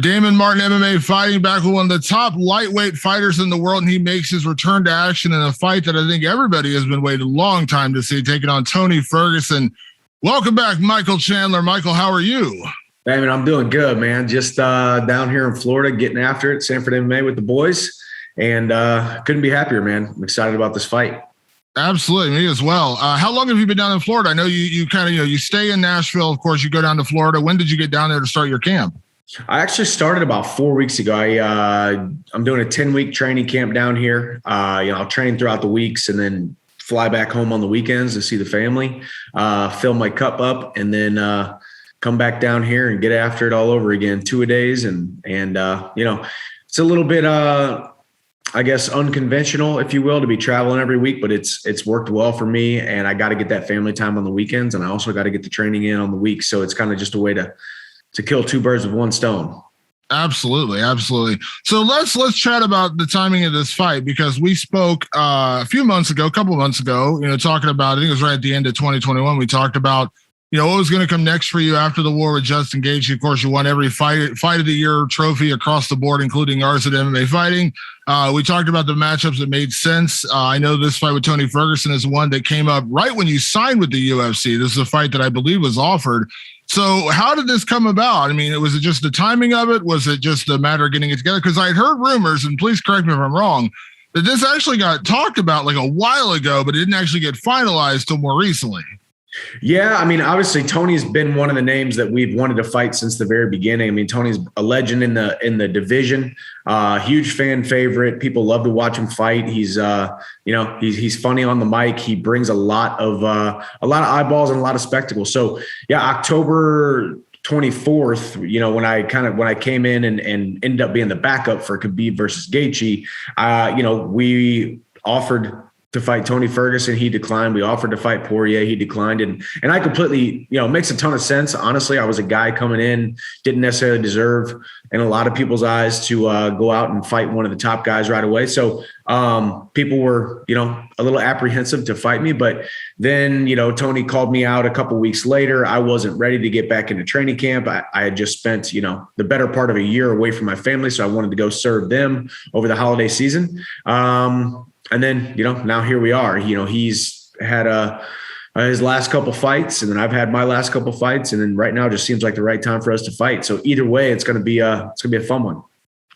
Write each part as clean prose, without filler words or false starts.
Damon Martin, MMA fighting back with one of the top lightweight fighters in the world, and he makes his return to action in a fight that I think everybody has been waiting a long time to see, taking on Tony Ferguson. Welcome back, Michael Chandler. Michael, how are you? Hey, man, I'm doing good, man. Just down here in Florida, getting after it, Sanford MMA with the boys, and couldn't be happier, man. I'm excited about this fight. Absolutely, me as well. How long have you been down in Florida? I know you kind of, you stay in Nashville. Of course, you go down to Florida. When did you get down there to start your camp? I actually started about 4 weeks ago. I'm doing a 10-week training camp down here. I'll train throughout the weeks and then fly back home on the weekends to see the family, fill my cup up, and then come back down here and get after it all over again, 2-a-days. And it's a little bit, I guess, unconventional, if you will, to be traveling every week, but it's worked well for me. And I got to get that family time on the weekends, and I also got to get the training in on the week. So it's kind of just a way to kill two birds with one stone. Absolutely. So let's chat about the timing of this fight, because we spoke a couple of months ago, talking about, I think it was right at the end of 2021. We talked about, what was going to come next for you after the war with Justin Gaethje. Of course, you won every fight of the year trophy across the board, including ours at MMA Fighting. We talked about the matchups that made sense. I know this fight with Tony Ferguson is one that came up right when you signed with the UFC. This is a fight that I believe was offered. So how did this come about? I mean, was it just the timing of it? Was it just a matter of getting it together? Because I had heard rumors, and please correct me if I'm wrong, that this actually got talked about like a while ago, but it didn't actually get finalized till more recently. Yeah, I mean, obviously Tony's been one of the names that we've wanted to fight since the very beginning. I mean, Tony's a legend in the division, huge fan favorite. People love to watch him fight. He's he's funny on the mic. He brings a lot of eyeballs and a lot of spectacle. So yeah, October 24th, when I came in and ended up being the backup for Khabib versus Gaethje, we offered to fight Tony Ferguson. He declined. We offered to fight Poirier. He declined. And I completely, it makes a ton of sense. Honestly, I was a guy coming in, didn't necessarily deserve in a lot of people's eyes to go out and fight one of the top guys right away. So people were, a little apprehensive to fight me. But then, Tony called me out a couple weeks later. I wasn't ready to get back into training camp. I had just spent, the better part of a year away from my family. So I wanted to go serve them over the holiday season. And then, now here we are. He's had his last couple fights, and then I've had my last couple fights, and then right now it just seems like the right time for us to fight. So either way, it's going to be a fun one.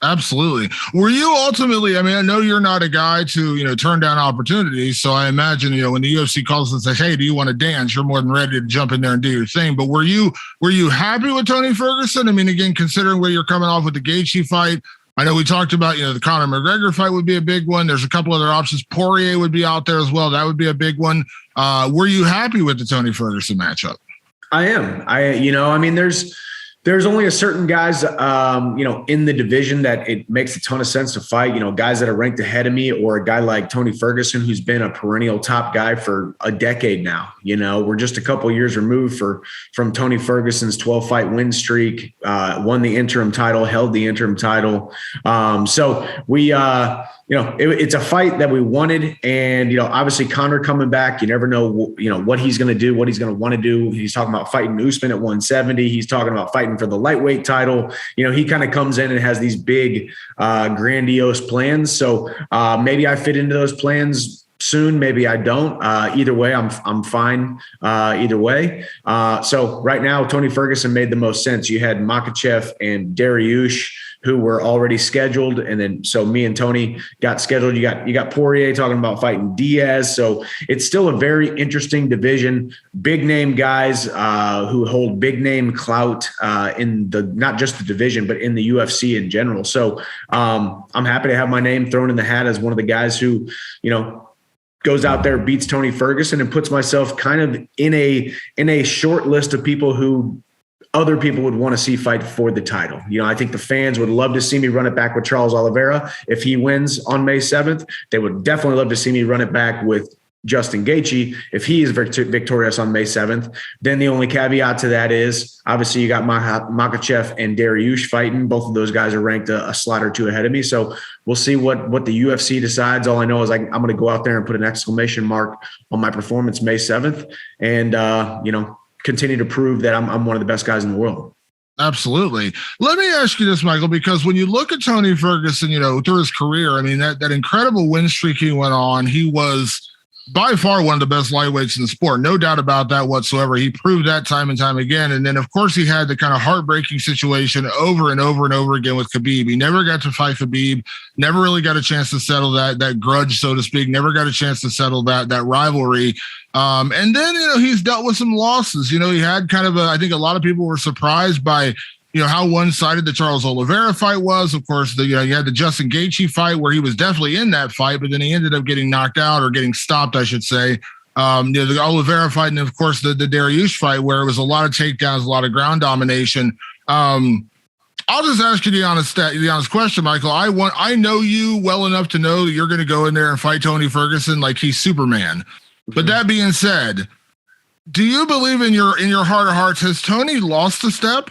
Absolutely. Were you ultimately, I mean, I know you're not a guy to, turn down opportunities. So I imagine, when the UFC calls and says, hey, do you want to dance? You're more than ready to jump in there and do your thing. But were you happy with Tony Ferguson? I mean, again, considering where you're coming off with the Gaethje fight, I know we talked about, the Conor McGregor fight would be a big one. There's a couple other options. Poirier would be out there as well. That would be a big one. Were you happy with the Tony Ferguson matchup? I am. There's only a certain guys, in the division that it makes a ton of sense to fight, guys that are ranked ahead of me, or a guy like Tony Ferguson, who's been a perennial top guy for a decade now. We're just a couple of years removed from Tony Ferguson's 12-fight win streak, won the interim title, held the interim title. So we, it's a fight that we wanted. And, obviously Conor coming back, you never know, what he's going to do, what he's going to want to do. He's talking about fighting Usman at 170. He's talking about fighting for the lightweight title. He kind of comes in and has these big, grandiose plans. So maybe I fit into those plans soon. Maybe I don't. Either way, I'm fine. Either way. So right now, Tony Ferguson made the most sense. You had Makhachev and Dariush, who were already scheduled. And then, so me and Tony got scheduled. You got Poirier talking about fighting Diaz. So it's still a very interesting division, big name guys, who hold big name clout, in not just the division, but in the UFC in general. So, I'm happy to have my name thrown in the hat as one of the guys who, goes out there, beats Tony Ferguson, and puts myself kind of in a short list of people who other people would want to see fight for the title. I think the fans would love to see me run it back with Charles Oliveira if he wins on May 7th. They would definitely love to see me run it back with Justin Gaethje if he is victorious on May 7th. Then the only caveat to that is, obviously, you got Makhachev and Dariush fighting. Both of those guys are ranked a slot or two ahead of me. So we'll see what the UFC decides. All I know is I'm going to go out there and put an exclamation mark on my performance May 7th and, continue to prove that I'm one of the best guys in the world. Absolutely. Let me ask you this, Michael, because when you look at Tony Ferguson, through his career, I mean, that incredible win streak he went on, he was by far one of the best lightweights in the sport. No doubt about that whatsoever. He proved that time and time again. And then, of course, he had the kind of heartbreaking situation over and over and over again with Khabib. He never got to fight Khabib, never really got a chance to settle that grudge, so to speak, never got a chance to settle that rivalry. And then, he's dealt with some losses. He had kind of I think a lot of people were surprised by, how one-sided the Charles Oliveira fight was. Of course, you had the Justin Gaethje fight where he was definitely in that fight, but then he ended up getting knocked out or getting stopped, I should say. The Oliveira fight, and of course the Dariush fight where it was a lot of takedowns, a lot of ground domination. I'll just ask you the honest question, Michael. I know you well enough to know that you're going to go in there and fight Tony Ferguson like he's Superman. But that being said, do you believe in your heart of hearts, has Tony lost a step?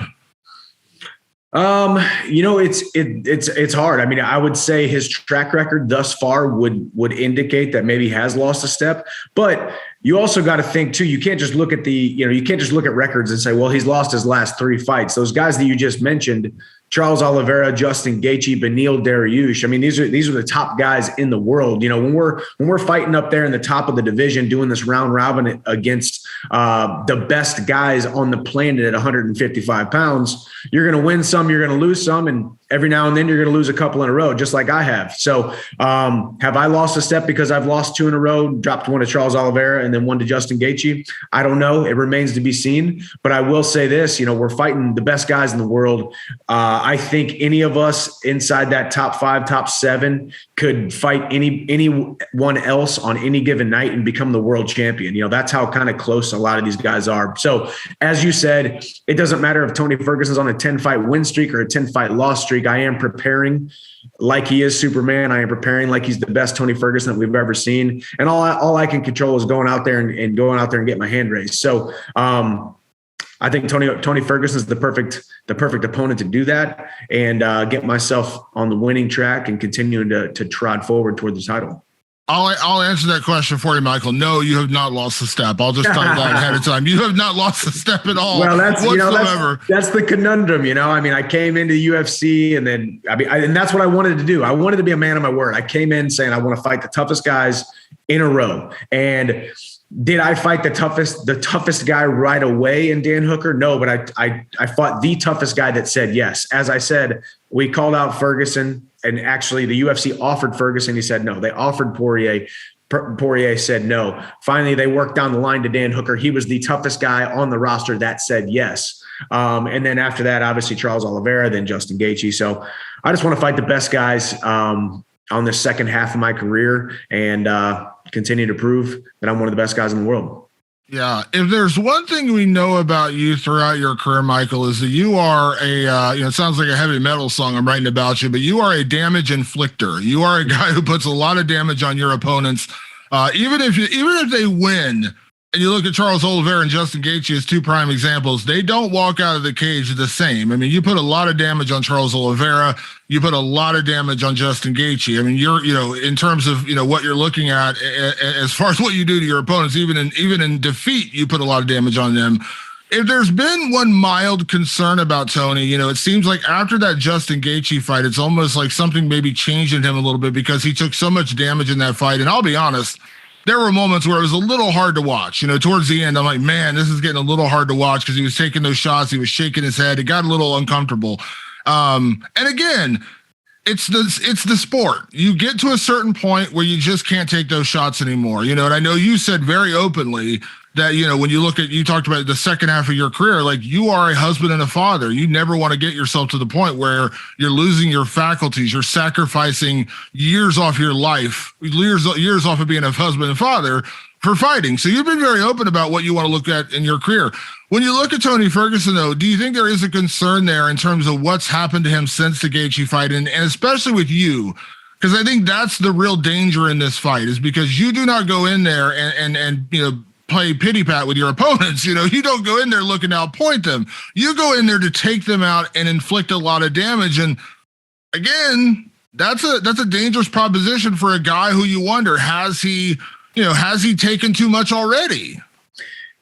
It's hard. I mean, I would say his track record thus far would indicate that maybe he has lost a step, but you also got to think too, you can't just look at you can't just look at records and say, well, he's lost his last 3 fights. Those guys that you just mentioned, Charles Oliveira, Justin Gaethje, Beneil Dariush. I mean, these are the top guys in the world. When we're fighting up there in the top of the division, doing this round robin against the best guys on the planet at 155 pounds, you're going to win some, you're going to lose some, and every now and then you're going to lose a couple in a row, just like I have. So have I lost a step because I've lost 2 in a row, dropped one to Charles Oliveira and then one to Justin Gaethje? I don't know. It remains to be seen. But I will say this, we're fighting the best guys in the world. I think any of us inside that top 5, top 7 could fight anyone else on any given night and become the world champion. That's how kind of close a lot of these guys are. So as you said, it doesn't matter if Tony Ferguson's on a 10-fight win streak or a 10-fight loss streak. I am preparing like he is Superman. I am preparing like he's the best Tony Ferguson that we've ever seen. And all I can control is going out there and going out there and get my hand raised. So I think Tony Ferguson is the perfect opponent to do that and get myself on the winning track and continuing to trot forward toward the title. I'll answer that question for you, Michael. No, you have not lost a step. I'll just tell you that ahead of time. You have not lost a step at all. Well, that's whatsoever. That's the conundrum. I mean, I came into UFC and then and that's what I wanted to do. I wanted to be a man of my word. I came in saying I want to fight the toughest guys in a row. And did I fight the toughest guy right away in Dan Hooker? No, but I fought the toughest guy that said yes. As I said, we called out Ferguson. And actually, the UFC offered Ferguson. He said no. They offered Poirier. Poirier said no. Finally, they worked down the line to Dan Hooker. He was the toughest guy on the roster that said yes. And then after that, obviously, Charles Oliveira, then Justin Gaethje. So I just want to fight the best guys on the second half of my career and continue to prove that I'm one of the best guys in the world. Yeah. If there's one thing we know about you throughout your career, Michael, is that you are it sounds like a heavy metal song I'm writing about you, but you are a damage inflictor. You are a guy who puts a lot of damage on your opponents. Even if they win, and you look at Charles Oliveira and Justin Gaethje as 2 prime examples, they don't walk out of the cage the same. I mean, you put a lot of damage on Charles Oliveira. You put a lot of damage on Justin Gaethje. I mean, you're, in terms of, what you're looking at as far as what you do to your opponents, even in defeat, you put a lot of damage on them. If there's been one mild concern about Tony, it seems like after that Justin Gaethje fight, it's almost like something maybe changed in him a little bit because he took so much damage in that fight. And I'll be honest, there were moments where it was a little hard to watch. Towards the end, I'm like, man, this is getting a little hard to watch because he was taking those shots. He was shaking his head. It got a little uncomfortable. And again, it's the sport. You get to a certain point where you just can't take those shots anymore. And I know you said very openly that, when you talked about the second half of your career, like you are a husband and a father. You never want to get yourself to the point where you're losing your faculties. You're sacrificing years off your life, years off of being a husband and father for fighting. So you've been very open about what you want to look at in your career. When you look at Tony Ferguson, though, do you think there is a concern there in terms of what's happened to him since the Gaethje fight, and especially with you? Because I think that's the real danger in this fight, is because you do not go in there and play pity pat with your opponents. You don't go in there looking to outpoint them. You go in there to take them out and inflict a lot of damage. And again, that's a dangerous proposition for a guy who you wonder, has he taken too much already?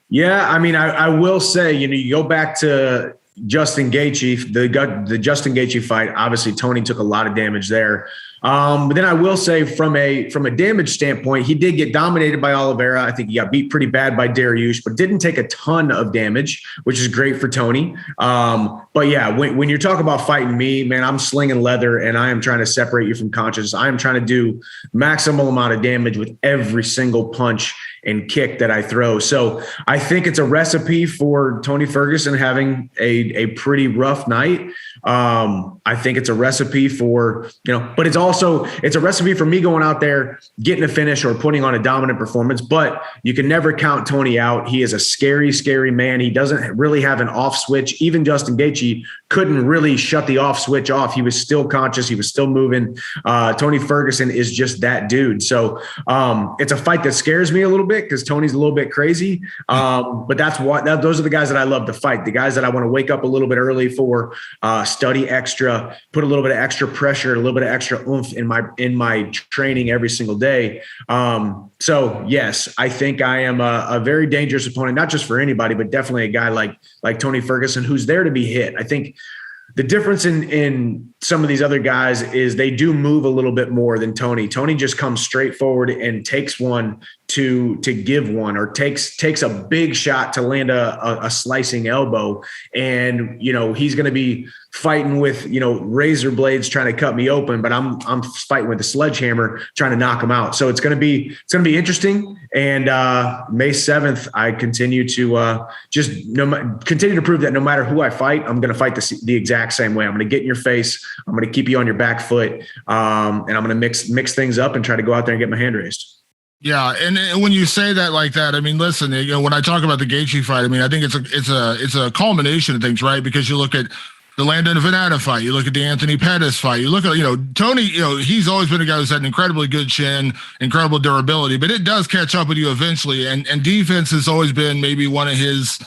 Yeah, I mean, I will say, you go back to Justin Gaethje, the Justin Gaethje fight, obviously Tony took a lot of damage there. But then I will say from a damage standpoint, he did get dominated by Oliveira. I think he got beat pretty bad by Dariush, but didn't take a ton of damage, which is great for Tony. But yeah, when you're talking about fighting me, man, I'm slinging leather and I am trying to separate you from consciousness. I am trying to do maximal amount of damage with every single punch and kick that I throw. So I think it's a recipe for Tony Ferguson having a pretty rough night. I think it's a recipe for, but it's a recipe for me going out there, getting a finish or putting on a dominant performance, but you can never count Tony out. He is a scary, scary man. He doesn't really have an off switch. Even Justin Gaethje couldn't really shut the off switch off. He was still conscious. He was still moving. Tony Ferguson is just that dude. So it's a fight that scares me a little bit because Tony's a little bit crazy. But those are the guys that I love to fight. The guys that I want to wake up a little bit early for, study extra, put a little bit of extra pressure, a little bit of extra oomph in my training every single day. So yes, I think I am a very dangerous opponent, not just for anybody, but definitely a guy like Tony Ferguson, who's there to be hit. I think the difference in some of these other guys is they do move a little bit more than Tony. Tony just comes straight forward and takes one to give one, or takes a big shot to land a slicing elbow. And, he's going to be fighting with, razor blades trying to cut me open, but I'm fighting with a sledgehammer trying to knock him out. So it's going to be interesting. And May 7th, I continue to continue to prove that no matter who I fight, I'm going to fight the exact same way. I'm going to get in your face. I'm going to keep you on your back foot. And I'm going to mix things up and try to go out there and get my hand raised. Yeah, and when you say that like that, I mean, listen, when I talk about the Gaethje fight, I mean, I think it's a culmination of things, right? Because you look at the Landon Venata fight, you look at the Anthony Pettis fight, you look at Tony, he's always been a guy who's had an incredibly good chin, incredible durability, but it does catch up with you eventually, and defense has always been maybe one of his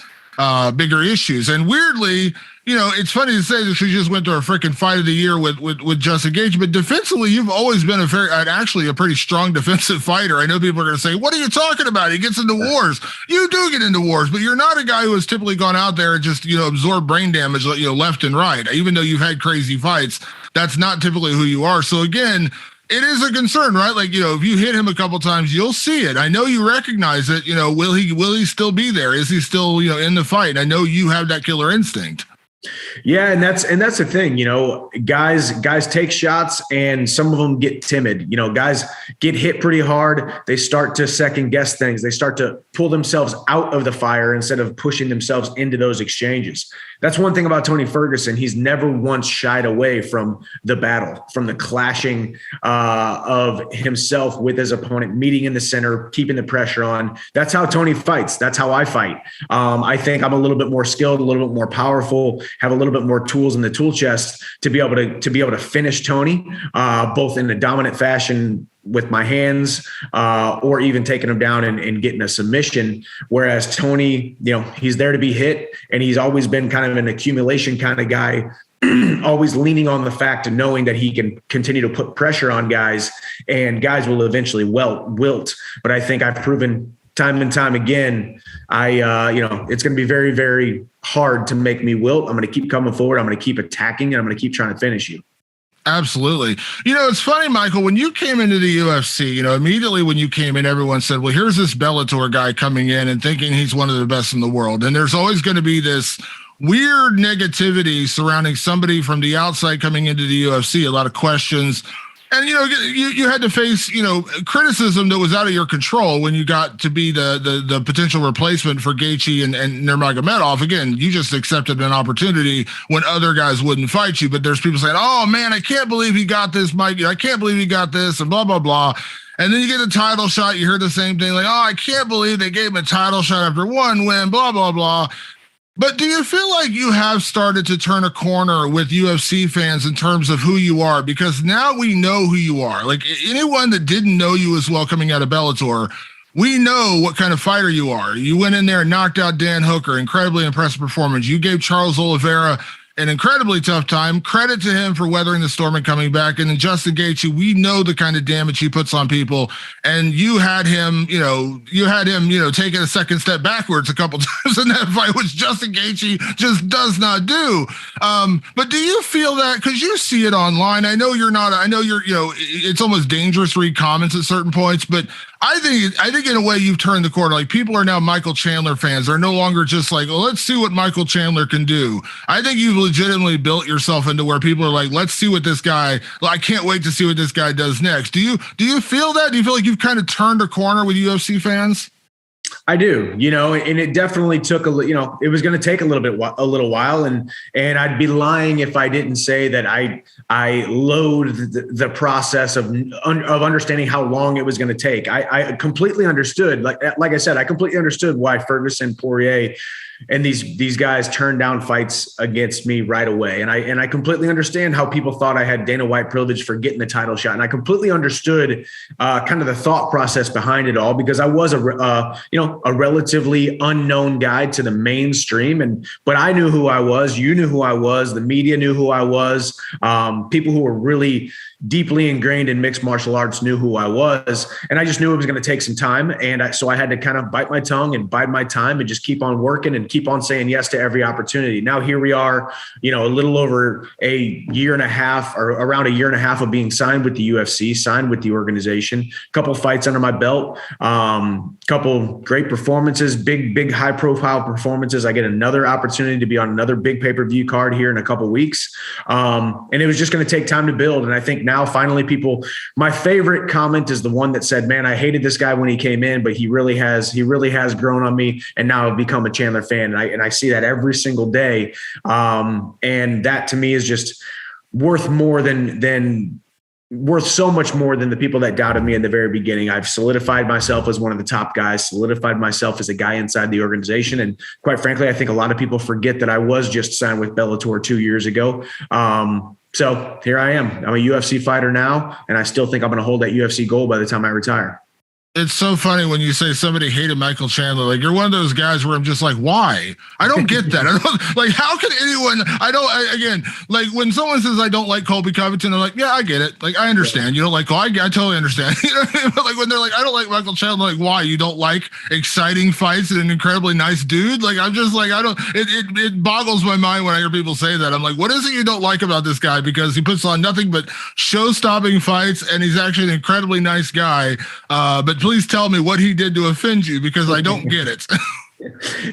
bigger issues. And weirdly, it's funny to say this, we just went through a freaking fight of the year with Justin Gaethje, but defensively, you've always been a pretty strong defensive fighter. I know people are going to say, what are you talking about? He gets into wars. You do get into wars, but you're not a guy who has typically gone out there and just, absorbed brain damage, left and right. Even though you've had crazy fights, that's not typically who you are. So again, it is a concern, right? Like, if you hit him a couple times, you'll see it. I know you recognize it. Will he still be there? Is he still, in the fight? I know you have that killer instinct. Yeah, and that's the thing, guys take shots and some of them get timid. Guys get hit pretty hard. They start to second guess things. They start to pull themselves out of the fire instead of pushing themselves into those exchanges. That's one thing about Tony Ferguson. He's never once shied away from the battle, from the clashing of himself with his opponent, meeting in the center, keeping the pressure on. That's how Tony fights. That's how I fight. I think I'm a little bit more skilled, a little bit more powerful, have a little bit more tools in the tool chest to be able to finish Tony, both in a dominant fashion with my hands, or even taking him down and getting a submission. Whereas Tony, he's there to be hit, and he's always been kind of an accumulation kind of guy, always leaning on the fact of knowing that he can continue to put pressure on guys, and guys will eventually wilt. But I think I've proven time and time again, it's going to be very, very hard to make me wilt. I'm going to keep coming forward. I'm going to keep attacking, and I'm going to keep trying to finish you. Absolutely. It's funny, Michael, when you came into the UFC, immediately when you came in, everyone said, well, here's this Bellator guy coming in and thinking he's one of the best in the world. And there's always going to be this weird negativity surrounding somebody from the outside coming into the UFC, a lot of questions. And, you had to face, criticism that was out of your control when you got to be the potential replacement for Gaethje and Nurmagomedov. Again, you just accepted an opportunity when other guys wouldn't fight you. But there's people saying, oh, man, I can't believe he got this, Mike. I can't believe he got this, and blah, blah, blah. And then you get a title shot. You hear the same thing like, oh, I can't believe they gave him a title shot after one win, blah, blah, blah. But do you feel like you have started to turn a corner with UFC fans in terms of who you are? Because now we know who you are. Like anyone that didn't know you as well coming out of Bellator, we know what kind of fighter you are. You went in there and knocked out Dan Hooker, incredibly impressive performance. You gave Charles Oliveira an incredibly tough time. Credit to him for weathering the storm and coming back. And then Justin Gaethje, we know the kind of damage he puts on people. And you had him, taking a second step backwards a couple times in that fight, which Justin Gaethje just does not do. But do you feel that, because you see it online? I know you're, it's almost dangerous to read comments at certain points, but I think in a way you've turned the corner. Like, people are now Michael Chandler fans. They're no longer just like, well, let's see what Michael Chandler can do. I think you've legitimately built yourself into where people are like, let's see what this guy, I can't wait to see what this guy does next. Do you feel that? Do you feel like you've kind of turned a corner with UFC fans? I do, and it definitely took it was going to take a little while, and I'd be lying if I didn't say that I loathed the process of understanding how long it was going to take. I completely understood, like I said, I completely understood why Ferguson, Poirier, and these guys turned down fights against me right away. And I completely understand how people thought I had Dana White privilege for getting the title shot. And I completely understood kind of the thought process behind it all, because I was a relatively unknown guy to the mainstream. But I knew who I was. You knew who I was. The media knew who I was. People who were really deeply ingrained in mixed martial arts knew who I was. And I just knew it was going to take some time. And so I had to kind of bite my tongue and bide my time and just keep on working and keep on saying yes to every opportunity. Now here we are, a little over a year and a half, or around a year and a half of being signed with the UFC, signed with the organization, a couple fights under my belt, couple great performances, big high profile performances. I get another opportunity to be on another big pay-per-view card here in a couple weeks. And it was just going to take time to build. And I think now finally my favorite comment is the one that said, man, I hated this guy when he came in, but he really has grown on me. And now I've become a Chandler fan. And I see that every single day. And that to me is just worth so much more than the people that doubted me in the very beginning. I've solidified myself as one of the top guys, solidified myself as a guy inside the organization. And quite frankly, I think a lot of people forget that I was just signed with Bellator 2 years ago. So here I am. I'm a UFC fighter now, and I still think I'm going to hold that UFC gold by the time I retire. It's so funny when you say somebody hated Michael Chandler. Like, you're one of those guys where I'm just like, why? I don't get that. I don't, like, how can anyone, again, like when someone says I don't like Colby Covington, I'm like, yeah, I get it. Like, I understand. You don't like, I totally understand. You know what I mean? But like when they're like, I don't like Michael Chandler, like, why? You don't like exciting fights and an incredibly nice dude? Like, I'm just like, it boggles my mind when I hear people say that. I'm like, what is it you don't like about this guy? Because he puts on nothing but show-stopping fights, and he's actually an incredibly nice guy. But please tell me what he did to offend you, because I don't get it.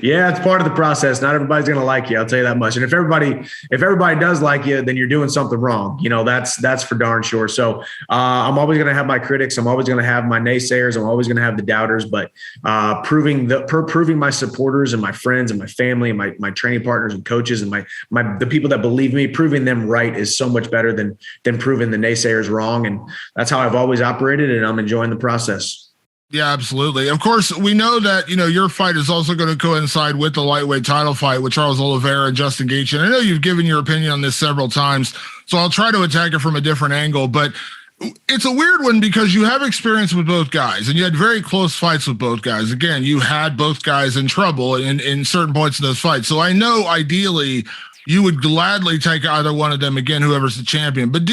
Yeah, it's part of the process. Not everybody's going to like you. I'll tell you that much. And if everybody does like you, then you're doing something wrong. That's for darn sure. So I'm always going to have my critics. I'm always going to have my naysayers. I'm always going to have the doubters. But proving my supporters and my friends and my family and my training partners and coaches and the people that believe me, proving them right is so much better than proving the naysayers wrong. And that's how I've always operated, and I'm enjoying the process. Yeah, absolutely. Of course, we know that, your fight is also going to coincide with the lightweight title fight with Charles Oliveira and Justin Gaethje. And I know you've given your opinion on this several times, so I'll try to attack it from a different angle. But it's a weird one because you have experience with both guys, and you had very close fights with both guys. Again, you had both guys in trouble in certain points in those fights. So I know ideally you would gladly take either one of them again, whoever's the champion. But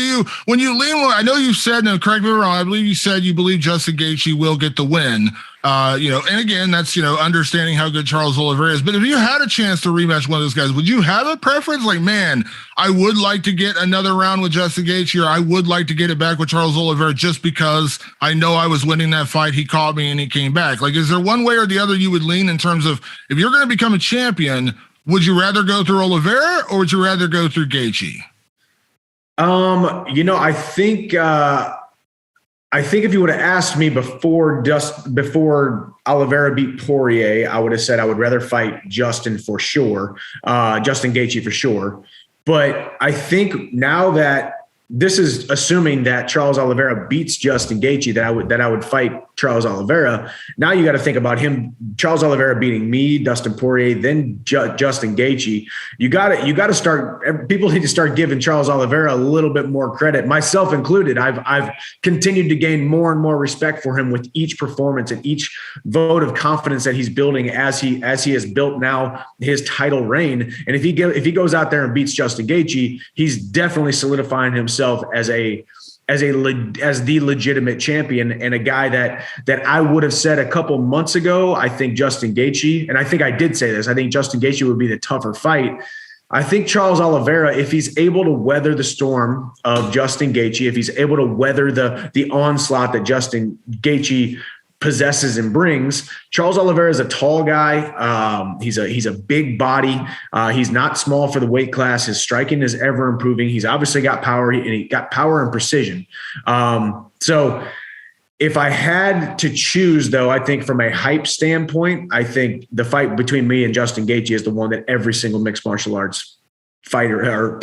when you lean, I know you've said, and correct me if I'm wrong, I believe you said you believe Justin Gaethje will get the win. And again, that's, understanding how good Charles Oliveira is. But if you had a chance to rematch one of those guys, would you have a preference? Like, man, I would like to get another round with Justin Gaethje, or I would like to get it back with Charles Oliveira just because I know I was winning that fight. He caught me and he came back. Like, is there one way or the other you would lean in terms of, if you're going to become a champion, would you rather go through Oliveira or would you rather go through Gaethje? I think if you would have asked me before Oliveira beat Poirier, I would have said I would rather fight Justin for sure, Justin Gaethje for sure. But I think now that this is assuming that Charles Oliveira beats Justin Gaethje, that I would fight Charles Oliveira. Now you got to think about him, Charles Oliveira beating me, Dustin Poirier, then Justin Gaethje. You got to start. People need to start giving Charles Oliveira a little bit more credit, myself included. I've continued to gain more and more respect for him with each performance and each vote of confidence that he's building as he has built now his title reign. And if he goes out there and beats Justin Gaethje, he's definitely solidifying himself as the legitimate champion, and a guy that I would have said a couple months ago, I think Justin Gaethje, and I think I did say this, I think Justin Gaethje would be the tougher fight. I think Charles Oliveira, if he's able to weather the storm of Justin Gaethje, if he's able to weather the onslaught that Justin Gaethje possesses and brings. Charles Oliveira is a tall guy. He's a big body. He's not small for the weight class. His striking is ever improving. He's obviously got power, and he got power and precision. So if I had to choose, though, I think from a hype standpoint, I think the fight between me and Justin Gaethje is the one that every single mixed martial arts fighter or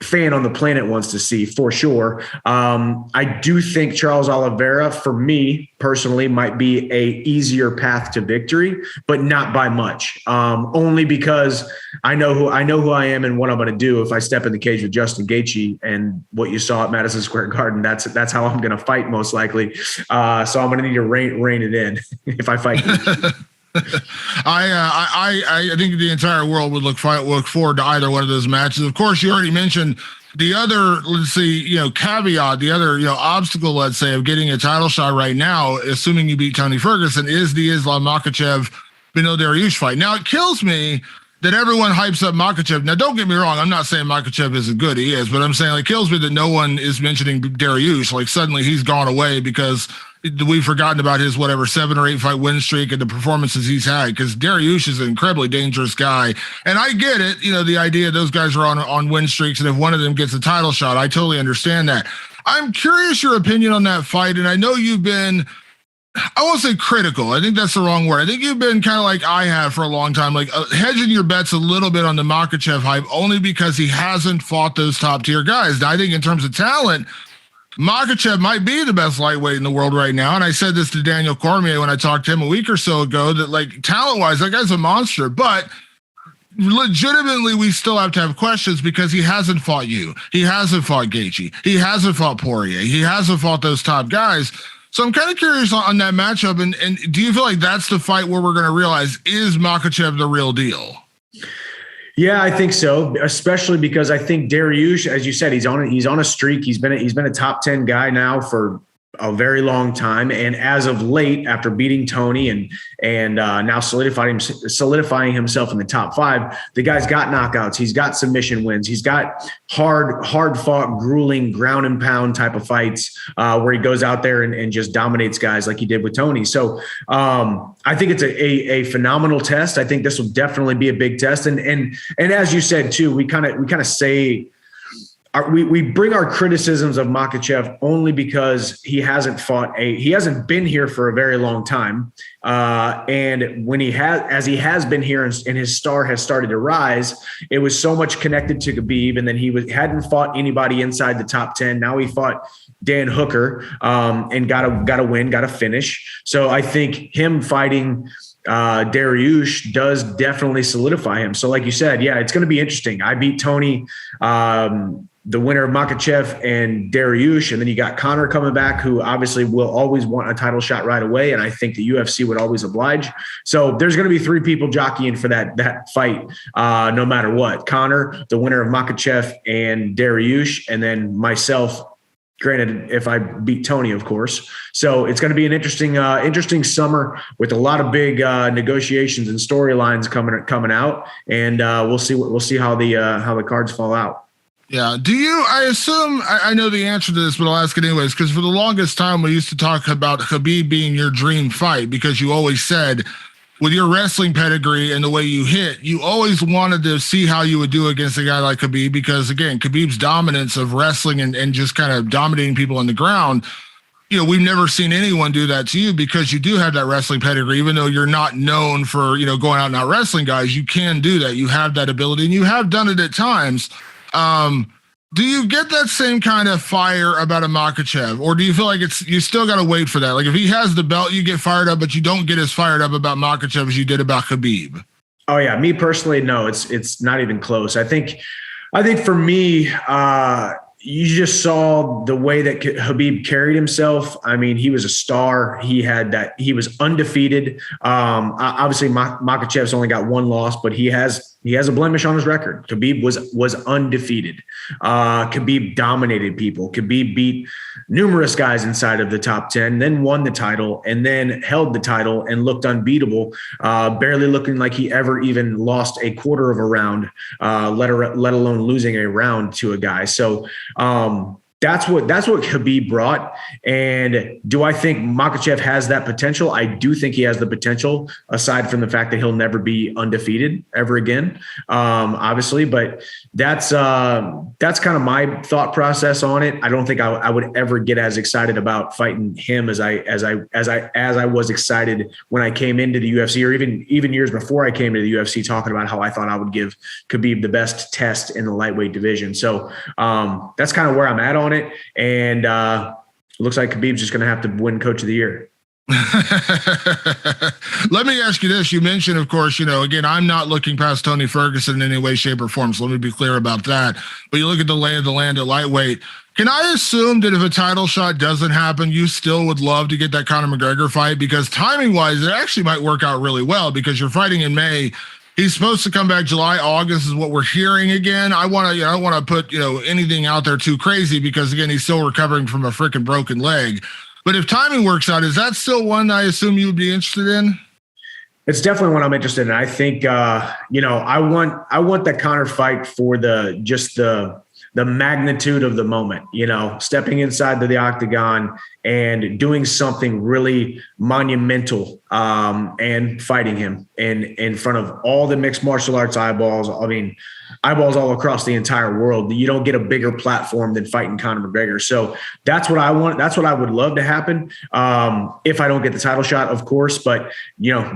fan on the planet wants to see, for sure. I do think Charles Oliveira, for me personally, might be a easier path to victory, but not by much. Only because I know who I am and what I'm going to do if I step in the cage with Justin Gaethje, and what you saw at Madison Square Garden. That's how I'm going to fight, most likely. So I'm going to need to rein it in if I fight. I think the entire world would look forward to either one of those matches. Of course, you already mentioned the other, caveat, the other, obstacle, let's say, of getting a title shot right now, assuming you beat Tony Ferguson, is the Islam Makhachev Beneil Dariush fight. Now, it kills me that everyone hypes up Makhachev. Now, don't get me wrong. I'm not saying Makhachev isn't good. He is, but I'm saying, it kills me that no one is mentioning Dariush. Like, suddenly he's gone away because we've forgotten about his 7 or 8 fight win streak and the performances he's had, because Dariush is an incredibly dangerous guy. And I get it, the idea those guys are on win streaks, and if one of them gets a title shot, I totally understand that. I'm curious your opinion on that fight, and I know you've been, I won't say critical, I think that's the wrong word. I think you've been kind of like I have for a long time, like hedging your bets a little bit on the Makhachev hype, only because he hasn't fought those top tier guys. Now, I think in terms of talent, Makhachev might be the best lightweight in the world right now. And I said this to Daniel Cormier when I talked to him a week or so ago, that like talent-wise, that guy's a monster. But legitimately, we still have to have questions because he hasn't fought you. He hasn't fought Gaethje. He hasn't fought Poirier. He hasn't fought those top guys. So I'm kind of curious on that matchup. And do you feel like that's the fight where we're going to realize, is Makhachev the real deal? Yeah, I think so, especially because I think Dariush, as you said, he's on a streak. He's been a top 10 guy now for a very long time, and as of late, after beating Tony and now solidifying himself in the top 5, the guy's got knockouts. He's got submission wins. He's got hard fought, grueling ground and pound type of fights where he goes out there and just dominates guys like he did with Tony. So I think it's a phenomenal test. I think this will definitely be a big test. And as you said too, we kind of say, we bring our criticisms of Makhachev only because he hasn't been here for a very long time. And when he has been here and his star has started to rise, it was so much connected to Khabib, and then hadn't fought anybody inside the top 10. Now he fought Dan Hooker and got a win, got a finish. So I think him fighting Dariush does definitely solidify him. So like you said, yeah, it's going to be interesting. I beat Tony, the winner of Makhachev and Dariush, and then you got Conor coming back, who obviously will always want a title shot right away, and I think the UFC would always oblige. So there's going to be 3 people jockeying for that fight, no matter what. Conor, the winner of Makhachev and Dariush, and then myself, granted, if I beat Tony, of course. So it's going to be an interesting summer with a lot of big negotiations and storylines coming out, and we'll see how the cards fall out. Yeah. I assume I know the answer to this, but I'll ask it anyways, because for the longest time we used to talk about Khabib being your dream fight, because you always said, with your wrestling pedigree and the way you hit, you always wanted to see how you would do against a guy like Khabib, because again, Khabib's dominance of wrestling and just kind of dominating people on the ground, we've never seen anyone do that to you, because you do have that wrestling pedigree. Even though you're not known for, going out and out wrestling guys, you can do that. You have that ability, and you have done it at times. Do you get that same kind of fire about a Makhachev, or do you feel like you still got to wait for that? Like if he has the belt, you get fired up, but you don't get as fired up about Makhachev as you did about Khabib? Oh yeah, me personally, no, it's not even close. I think for me, you just saw the way that Khabib carried himself. I mean, he was a star. He was undefeated. Obviously Makhachev's only got one loss, but he has a blemish on his record. Khabib was undefeated. Khabib dominated people. Khabib beat numerous guys inside of the top 10, then won the title, and then held the title and looked unbeatable, barely looking like he ever even lost a quarter of a round, let alone losing a round to a guy. So that's what Khabib brought. And do I think Makhachev has that potential? I do think he has the potential, aside from the fact that he'll never be undefeated ever again, obviously. But that's kind of my thought process on it. I don't think I would ever get as excited about fighting him as I was excited when I came into the UFC, or even years before I came into the UFC, talking about how I thought I would give Khabib the best test in the lightweight division. So that's kind of where I'm at on it. And looks like Khabib's just going to have to win Coach of the Year. Let me ask you this. You mentioned, of course, again, I'm not looking past Tony Ferguson in any way, shape, or form. So let me be clear about that. But you look at the lay of the land at lightweight. Can I assume that if a title shot doesn't happen, you still would love to get that Conor McGregor fight? Because timing wise, it actually might work out really well, because you're fighting in May. He's supposed to come back July, August is what we're hearing again. I don't want to put, anything out there too crazy, because again, he's still recovering from a freaking broken leg. But if timing works out, is that still one I assume you would be interested in? It's definitely one I'm interested in. I think, I want that Conor fight for the magnitude of the moment, stepping inside the octagon and doing something really monumental, and fighting him in front of all the mixed martial arts eyeballs. I mean, eyeballs all across the entire world. You don't get a bigger platform than fighting Conor McGregor. So that's what I want. That's what I would love to happen. If I don't get the title shot, of course, but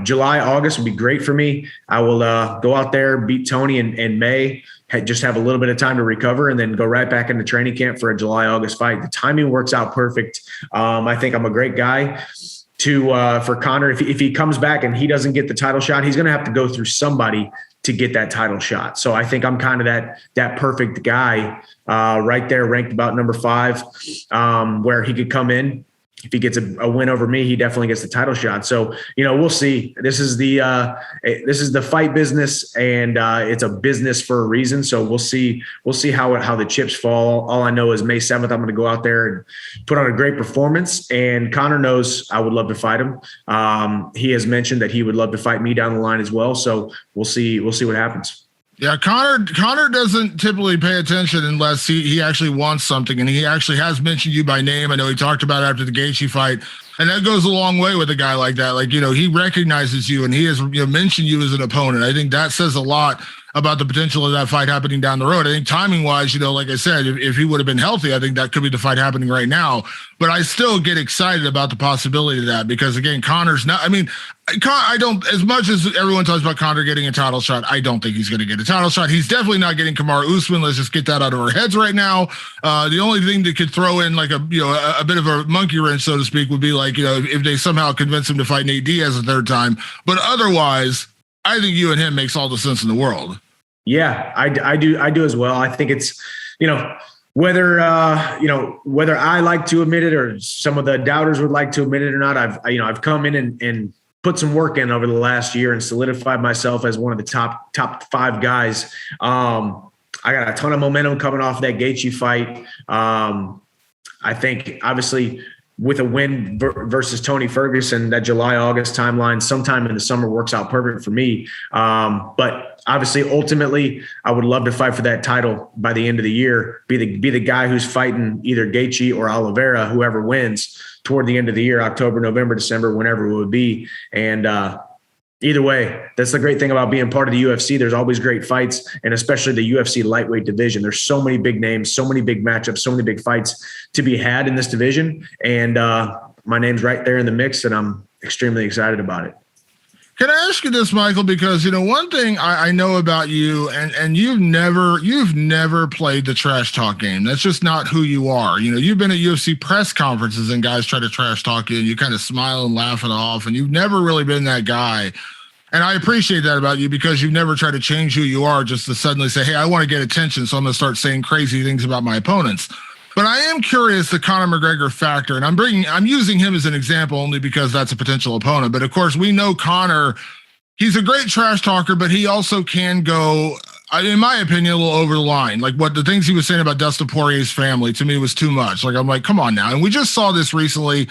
July, August would be great for me. I will go out there, beat Tony in May, just have a little bit of time to recover, and then go right back into training camp for a July, August fight. The timing works out perfect. I think I'm a great guy for Conor. If he comes back and he doesn't get the title shot, he's going to have to go through somebody to get that title shot. So I think I'm kind of that perfect guy, right there, ranked about number 5, where he could come in. If he gets a win over me, he definitely gets the title shot. So, we'll see. This is the fight business, and it's a business for a reason. So we'll see how the chips fall. All I know is May 7th, I'm going to go out there and put on a great performance. And Conor knows I would love to fight him. He has mentioned that he would love to fight me down the line as well. So we'll see what happens. Yeah, Conor doesn't typically pay attention unless he actually wants something, and he actually has mentioned you by name. I know he talked about it after the Gaethje fight, and that goes a long way with a guy like that. Like, he recognizes you, and he has mentioned you as an opponent. I think that says a lot about the potential of that fight happening down the road. I think timing wise, like I said, if he would have been healthy, I think that could be the fight happening right now. But I still get excited about the possibility of that, because again, Conor's not, I don't, as much as everyone talks about Conor getting a title shot, I don't think he's going to get a title shot. He's definitely not getting Kamaru Usman. Let's just get that out of our heads right now. The only thing that could throw in like a bit of a monkey wrench, so to speak, would be like, if they somehow convince him to fight Nate Diaz a third time. But otherwise, I think you and him makes all the sense in the world. Yeah, I do as well. I think it's, whether I like to admit it, or some of the doubters would like to admit it or not, I've come in and put some work in over the last year and solidified myself as one of the top 5 guys. I got a ton of momentum coming off that Gaethje fight. I think obviously with a win versus Tony Ferguson, that July, August timeline, sometime in the summer works out perfect for me. But obviously, ultimately, I would love to fight for that title by the end of the year, be the guy who's fighting either Gaethje or Oliveira, whoever wins toward the end of the year, October, November, December, whenever it would be. And either way, that's the great thing about being part of the UFC. There's always great fights, and especially the UFC lightweight division. There's so many big names, so many big matchups, so many big fights to be had in this division. And my name's right there in the mix, and I'm extremely excited about it. Can I ask you this, Michael? Because, one thing I know about you, and you've never played the trash talk game. That's just not who you are. You've been at UFC press conferences and guys try to trash talk you and you kind of smile and laugh it off. And you've never really been that guy. And I appreciate that about you because you've never tried to change who you are just to suddenly say, hey, I want to get attention, so I'm going to start saying crazy things about my opponents. But I am curious the Conor McGregor factor, and I'm using him as an example only because that's a potential opponent. But of course, we know Conor, he's a great trash talker, but he also can go, in my opinion, a little over the line. Like what the things he was saying about Dustin Poirier's family to me was too much. Like I'm like, come on now. And we just saw this recently.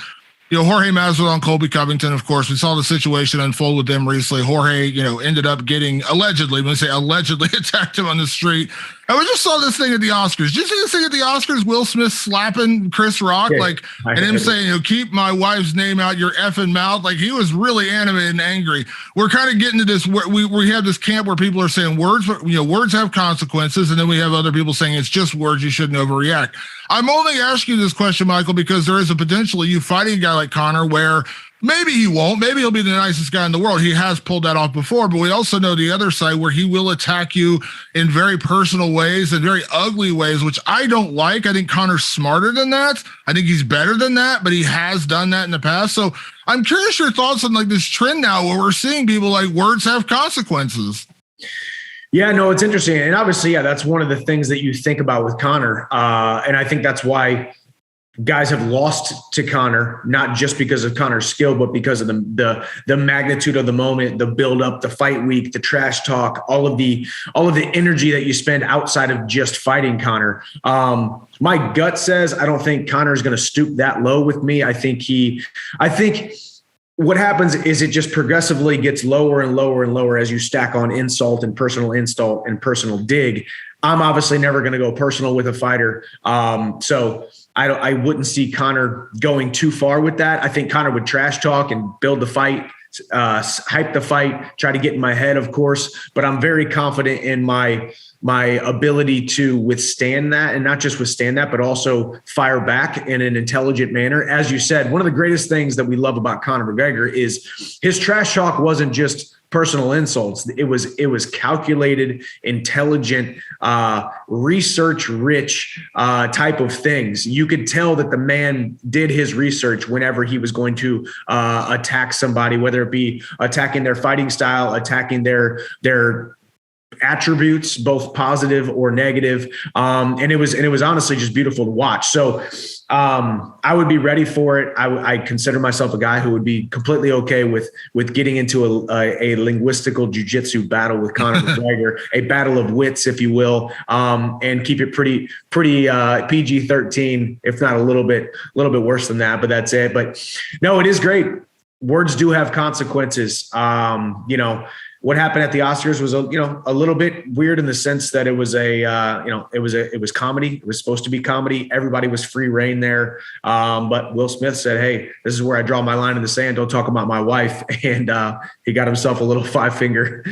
Jorge Masvidal, Colby Covington, of course, we saw the situation unfold with them recently. Jorge, ended up getting allegedly attacked him on the street. And we just saw this thing at the Oscars. Did you see this thing at the Oscars? Will Smith slapping Chris Rock, and him saying, keep my wife's name out your effing mouth. Like he was really animated and angry. We're kind of getting to this where we have this camp where people are saying words have consequences, and then we have other people saying it's just words, you shouldn't overreact. I'm only asking you this question, Michael, because there is a potential you fighting a guy like Conor where maybe he won't. Maybe he'll be the nicest guy in the world. He has pulled that off before, but we also know the other side where he will attack you in very personal ways and very ugly ways, which I don't like. I think Conor's smarter than that. I think he's better than that, but he has done that in the past. So I'm curious your thoughts on like this trend now where we're seeing people like words have consequences. Yeah, no, it's interesting. And obviously, that's one of the things that you think about with Conor. And I think that's why guys have lost to Conor, not just because of Conor's skill, but because of the magnitude of the moment, the build up, the fight week, the trash talk, all of the energy that you spend outside of just fighting Conor. My gut says I don't think Conor is going to stoop that low with me. I think what happens is it just progressively gets lower and lower and lower as you stack on insult and personal dig. I'm obviously never going to go personal with a fighter. So I wouldn't see Conor going too far with that. I think Conor would trash talk and build the fight, hype the fight, try to get in my head, of course, but I'm very confident in my ability to withstand that, and not just withstand that, but also fire back in an intelligent manner. As you said, one of the greatest things that we love about Conor McGregor is his trash talk wasn't just personal insults. It was calculated, intelligent, research-rich type of things. You could tell that the man did his research whenever he was going to attack somebody, whether it be attacking their fighting style, attacking their attributes, both positive or negative. And it was honestly just beautiful to watch. So I would be ready for it. I consider myself a guy who would be completely okay with getting into a linguistical jiu-jitsu battle with Conor McGregor, a battle of wits, if you will, and keep it pretty PG-13, if not a little bit worse than that, but that's it. But no, it is great. Words do have consequences. What happened at the Oscars was a little bit weird in the sense that it was it was comedy. It was supposed to be comedy. Everybody was free reign there. But Will Smith said, hey, this is where I draw my line in the sand. Don't talk about my wife. And he got himself a little five-finger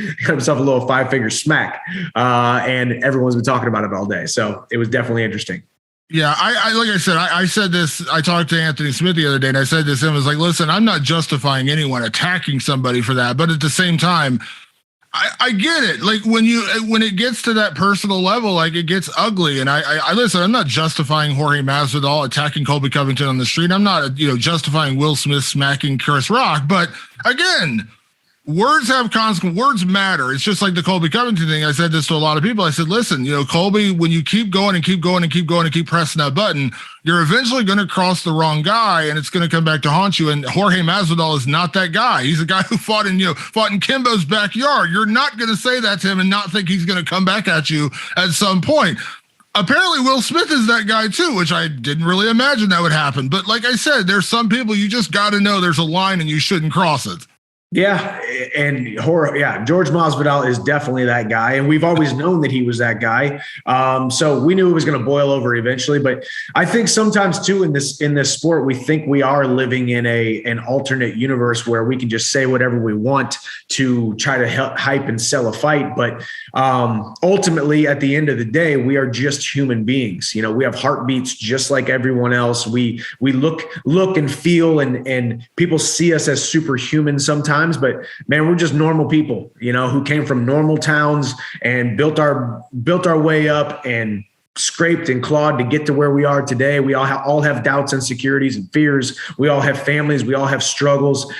smack. And everyone's been talking about it all day. So it was definitely interesting. Yeah, I said this. I talked to Anthony Smith the other day, and I said this, and was like, listen, I'm not justifying anyone attacking somebody for that, but at the same time, I get it. Like when it gets to that personal level, like it gets ugly. And I listen, I'm not justifying Jorge Masvidal attacking Colby Covington on the street. I'm not, justifying Will Smith smacking Chris Rock. But again, words have consequences. Words matter. It's just like the Colby Covington thing. I said this to a lot of people. I said, listen, Colby, when you keep going and keep going and keep going and keep pressing that button, you're eventually going to cross the wrong guy and it's going to come back to haunt you. And Jorge Masvidal is not that guy. He's a guy who fought in Kimbo's backyard. You're not going to say that to him and not think he's going to come back at you at some point. Apparently Will Smith is that guy too, which I didn't really imagine that would happen. But like I said, there's some people you just got to know there's a line and you shouldn't cross it. Yeah. And George Masvidal is definitely that guy. And we've always known that he was that guy. So we knew it was going to boil over eventually. But I think sometimes too, in this sport, we think we are living in an alternate universe where we can just say whatever we want to try to hype and sell a fight. But ultimately, at the end of the day, we are just human beings. We have heartbeats just like everyone else. We look and feel, and people see us as superhuman sometimes. times, but man, we're just normal people, who came from normal towns and built our way up and scraped and clawed to get to where we are today. We all have doubts, insecurities, and fears. We all have families. We all have struggles.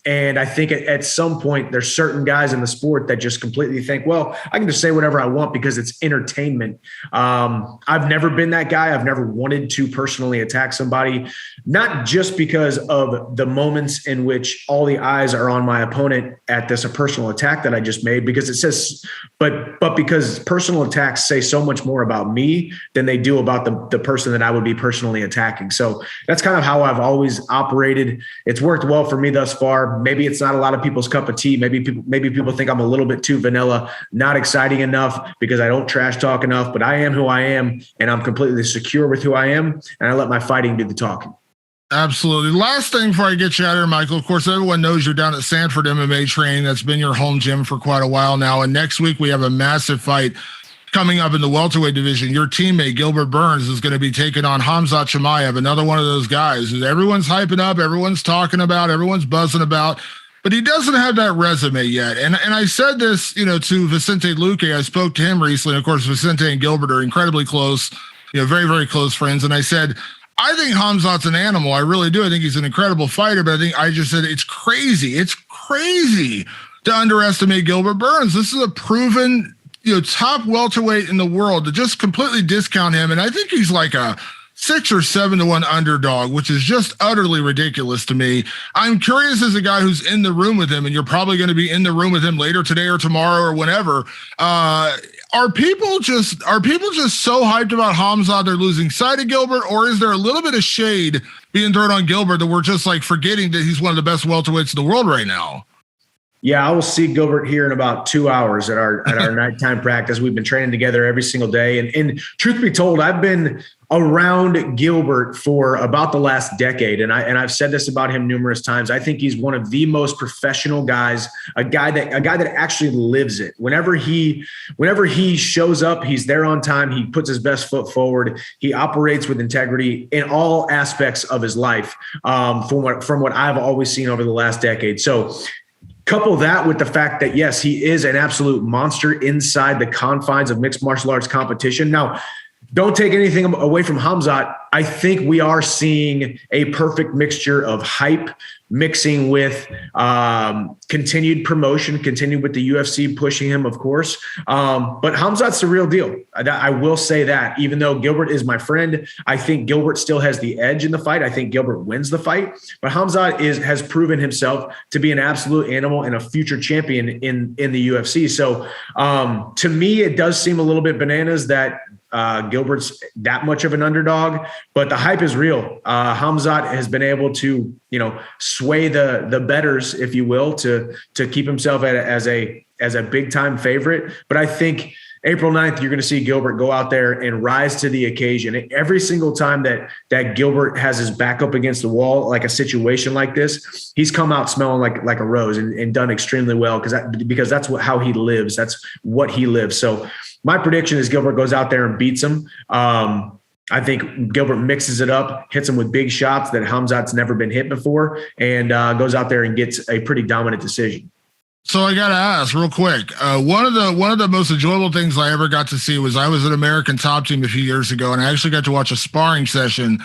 And I think at some point, there's certain guys in the sport that just completely think, well, I can just say whatever I want because it's entertainment. I've never been that guy. I've never wanted to personally attack somebody, not just because of the moments in which all the eyes are on my opponent at this personal attack that I just made, because it says, but because personal attacks say so much more about me than they do about the person that I would be personally attacking. So that's kind of how I've always operated. It's worked well for me thus far. Maybe it's not a lot of people's cup of tea. Maybe people think I'm a little bit too vanilla, not exciting enough because I don't trash talk enough, but I am who I am and I'm completely secure with who I am. And I let my fighting do the talking. Absolutely. Last thing before I get you out of here, Michael, of course, everyone knows you're down at Sanford MMA training. That's been your home gym for quite a while now. And next week we have a massive fight coming up in the welterweight division. Your teammate, Gilbert Burns, is going to be taking on Khamzat Chimaev, another one of those guys who everyone's hyping up, everyone's talking about, everyone's buzzing about, but he doesn't have that resume yet. And I said this, to Vicente Luque. I spoke to him recently. Of course, Vicente and Gilbert are incredibly close, very, very close friends. And I said, I think Khamzat's an animal. I really do. I think he's an incredible fighter, but I just said, it's crazy. It's crazy to underestimate Gilbert Burns. This is a proven top welterweight in the world, to just completely discount him. And I think he's like a 6 or 7 to 1 underdog, which is just utterly ridiculous to me. I'm curious, as a guy who's in the room with him, and you're probably going to be in the room with him later today or tomorrow or whenever. Are people just so hyped about Khamzat they're losing sight of Gilbert, or is there a little bit of shade being thrown on Gilbert that we're just like forgetting that he's one of the best welterweights in the world right now? Yeah, I will see Gilbert here in about 2 hours at our nighttime practice. We've been training together every single day. And truth be told, I've been around Gilbert for about the last decade. And I've said this about him numerous times. I think he's one of the most professional guys, a guy that actually lives it. Whenever he shows up, he's there on time. He puts his best foot forward. He operates with integrity in all aspects of his life, from what I've always seen over the last decade. So couple that with the fact that, yes, he is an absolute monster inside the confines of mixed martial arts competition. Now, don't take anything away from Khamzat. I think we are seeing a perfect mixture of hype mixing with continued promotion, continued with the UFC pushing him, of course. But Khamzat's the real deal. I will say that, even though Gilbert is my friend, I think Gilbert still has the edge in the fight. I think Gilbert wins the fight. But Khamzat has proven himself to be an absolute animal and a future champion in the UFC. So to me, it does seem a little bit bananas that Gilbert's that much of an underdog, but the hype is real. Khamzat has been able to, sway the bettors, if you will, to keep himself as a big time favorite. But I think April 9th, you're going to see Gilbert go out there and rise to the occasion. Every single time that Gilbert has his back up against the wall, like a situation like this, he's come out smelling like a rose and done extremely well because that's how he lives. That's what he lives. So my prediction is Gilbert goes out there and beats him. I think Gilbert mixes it up, hits him with big shots that Khamzat's never been hit before, and goes out there and gets a pretty dominant decision. So I got to ask real quick. One of the most enjoyable things I ever got to see was I was at American Top Team a few years ago, and I actually got to watch a sparring session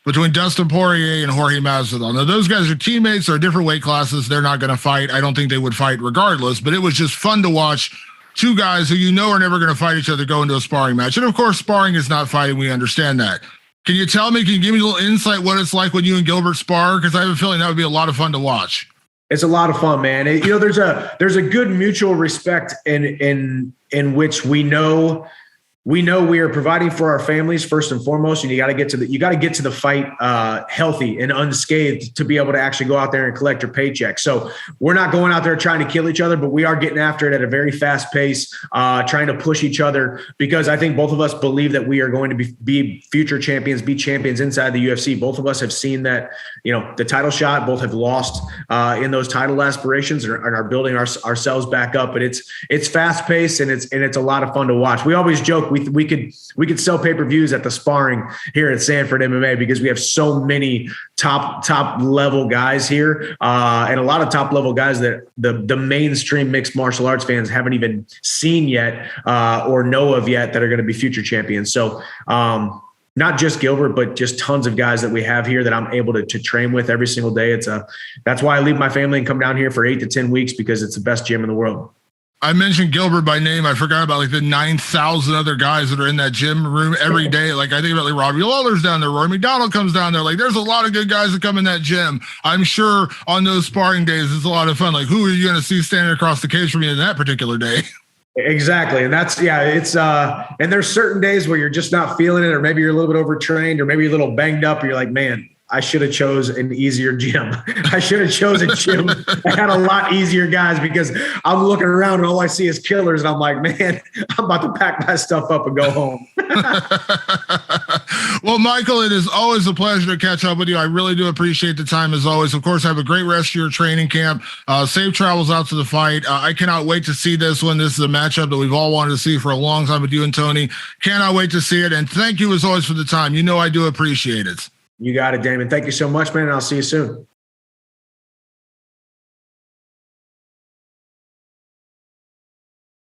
between Dustin Poirier and Jorge Masvidal. Now, those guys are teammates. They're different weight classes. They're not going to fight. I don't think they would fight regardless, but it was just fun to watch two guys who are never going to fight each other go into a sparring match. And, of course, sparring is not fighting. We understand that. Can you give me a little insight what it's like when you and Gilbert spar? Because I have a feeling that would be a lot of fun to watch. It's a lot of fun, man. There's a good mutual respect in which we know we are providing for our families first and foremost, and you got to get to the fight healthy and unscathed to be able to actually go out there and collect your paycheck. So we're not going out there trying to kill each other, but we are getting after it at a very fast pace, trying to push each other, because I think both of us believe that we are going to be future champions, be champions inside the UFC. Both of us have seen that, the title shot, both have lost in those title aspirations and are building ourselves back up. But it's fast paced and it's a lot of fun to watch. We always joke joke. We could sell pay-per-views at the sparring here at Sanford MMA because we have so many top level guys here, and a lot of top level guys that the mainstream mixed martial arts fans haven't even seen yet or know of yet that are going to be future champions. So not just Gilbert, but just tons of guys that we have here that I'm able to train with every single day. That's why I leave my family and come down here for 8 to 10 weeks, because it's the best gym in the world. I mentioned Gilbert by name. I forgot about like the 9,000 other guys that are in that gym room every day. Like I think about like Robbie Lawler's down there, Roy McDonald comes down there. Like there's a lot of good guys that come in that gym. I'm sure on those sparring days, it's a lot of fun. Like who are you going to see standing across the cage from you in that particular day? Exactly. And it's and there's certain days where you're just not feeling it, or maybe you're a little bit overtrained, or maybe you're a little banged up, and you're like, man, I should have chose an easier gym. I should have chosen a gym that had a lot easier guys, because I'm looking around and all I see is killers. And I'm like, man, I'm about to pack my stuff up and go home. Well, Michael, it is always a pleasure to catch up with you. I really do appreciate the time as always. Of course, have a great rest of your training camp. Safe travels out to the fight. I cannot wait to see this one. This is a matchup that we've all wanted to see for a long time with you and Tony. Cannot wait to see it. And thank you as always for the time. You know I do appreciate it. You got it, Damon. Thank you so much, man. And I'll see you soon.